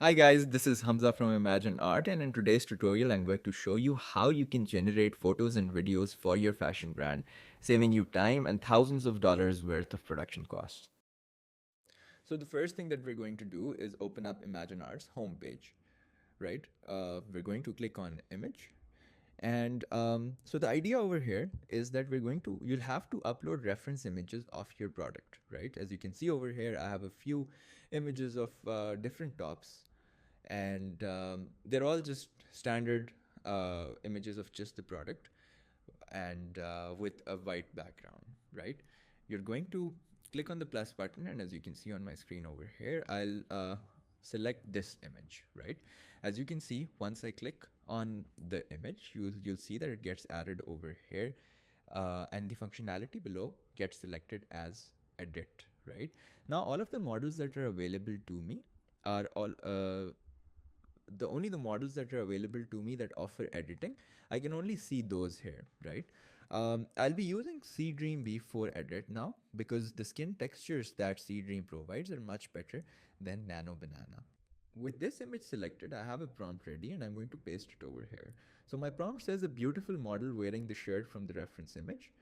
Hi guys, this is Hamza from ImagineArt, and in today's tutorial I'm going to show you how you can generate photos and videos for your fashion brand, saving you time and thousands of dollars worth of production costs. So the first thing that we're going to do is open up ImagineArt's homepage, right? We're going to click on image. And so the idea over here is that you'll have to upload reference images of your product, right? As you can see over here, I have a few images of different tops, and they're all just standard images of just the product and with a white background, right? You're going to click on the plus button, and as you can see on my screen over here, I'll select this image, right? As you can see, once I click on the image, you'll see that it gets added over here, and the functionality below gets selected as edit, right? Now, all of the models that are available to me are all the models that are available to me that offer editing. I can only see those here, right? I'll be using Seedream V4 edit now because the skin textures that Seedream provides are much better than Nano Banana. With this image selected, I have a prompt ready and I'm going to paste it over here. So my prompt says a beautiful model wearing the shirt from the reference image,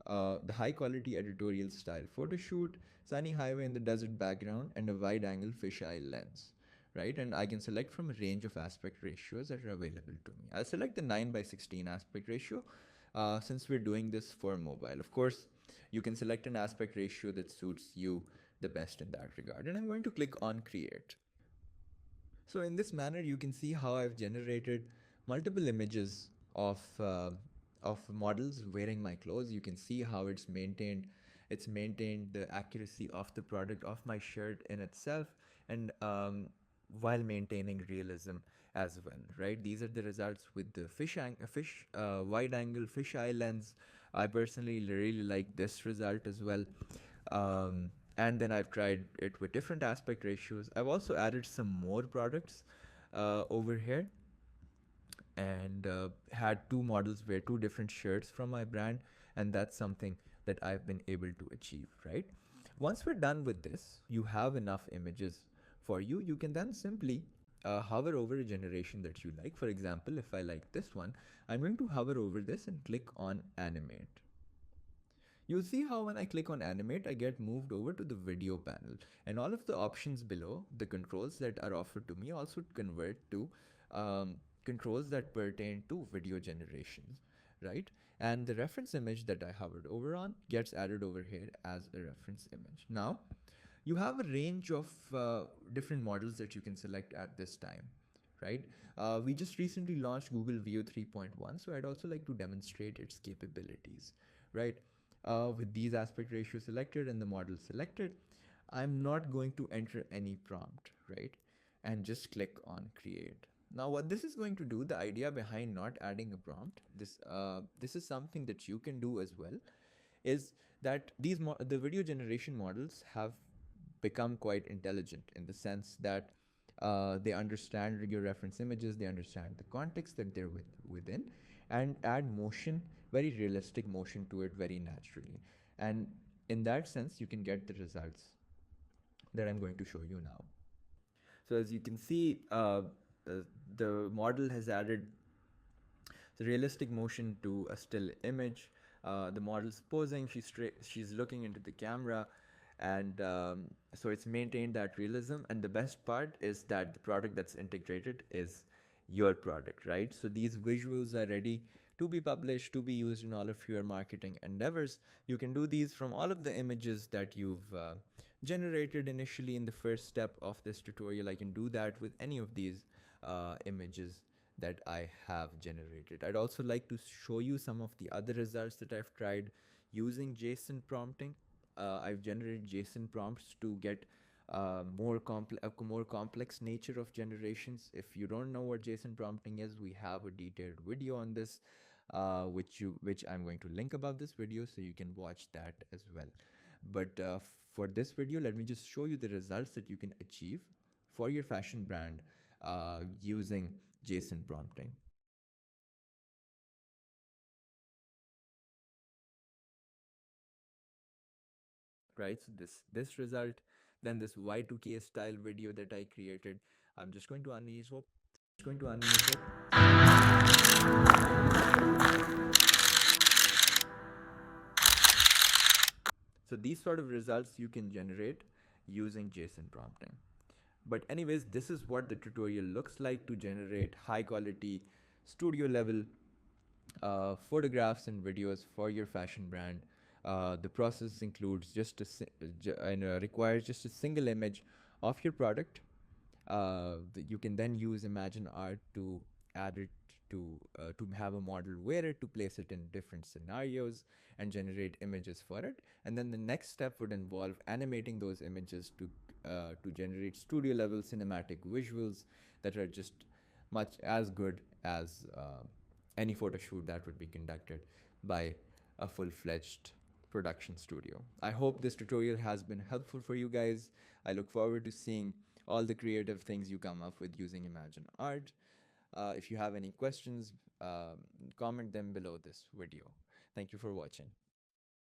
the high quality editorial style photo shoot, sunny highway in the desert background, and a wide angle fisheye lens, right? And I can select from a range of aspect ratios that are available to me. I'll select the 9:16 aspect ratio since we're doing this for mobile. Of course, you can select an aspect ratio that suits you the best in that regard. And I'm going to click on create. So in this manner, you can see how I've generated multiple images of models wearing my clothes. You can see how it's maintained the accuracy of the product of my shirt in itself, and while maintaining realism as well, right? These are the results with the wide angle fisheye lens. I personally really like this result as well. And then I've tried it with different aspect ratios. I've also added some more products over here, and had two models wear two different shirts from my brand, and that's something that I've been able to achieve, right? Once we're done with this, you have enough images for you. You can then simply hover over a generation that you like. For example, if I like this one, I'm going to hover over this and click on animate. You'll see how when I click on animate, I get moved over to the video panel, and all of the options below, the controls that are offered to me, also convert to um, controls that pertain to video generation, right? And the reference image that I hovered over on gets added over here as a reference image. Now, you have a range of different models that you can select at this time, right? We just recently launched Google Veo 3.1, so I'd also like to demonstrate its capabilities, right? With these aspect ratios selected and the model selected, I'm not going to enter any prompt, right? And just click on create. Now, what this is going to do, the idea behind not adding a prompt, this is something that you can do as well, is that the video generation models have become quite intelligent in the sense that they understand your reference images, they understand the context that they're within, and add motion, very realistic motion to it very naturally. And in that sense, you can get the results that I'm going to show you now. So as you can see, the model has added the realistic motion to a still image. The model's posing, she's looking into the camera, and so it's maintained that realism. And the best part is that the product that's integrated is your product, right? So these visuals are ready to be published, to be used in all of your marketing endeavors. You can do these from all of the images that you've generated initially in the first step of this tutorial. I can do that with any of these images that I have generated. I'd also like to show you some of the other results that I've tried using JSON prompting. I've generated JSON prompts to get a more complex nature of generations. If you don't know what JSON prompting is, we have a detailed video on this, which I'm going to link above this video, so you can watch that as well. But for this video, let me just show you the results that you can achieve for your fashion brand using JSON prompting. Right, so this result, then this Y2K style video that I created, I'm just going to unleash hope. Just going to unleash it. So these sort of results you can generate using JSON prompting. But anyways, this is what the tutorial looks like to generate high quality studio level photographs and videos for your fashion brand. The process includes requires just a single image of your product. You can then use ImagineArt to add it to have a model wear it, to place it in different scenarios and generate images for it. And then the next step would involve animating those images to generate studio level cinematic visuals that are just much as good as any photo shoot that would be conducted by a full-fledged production studio. I hope this tutorial has been helpful for you guys. I look forward to seeing all the creative things you come up with using ImagineArt. If you have any questions, comment them below this video. Thank you for watching.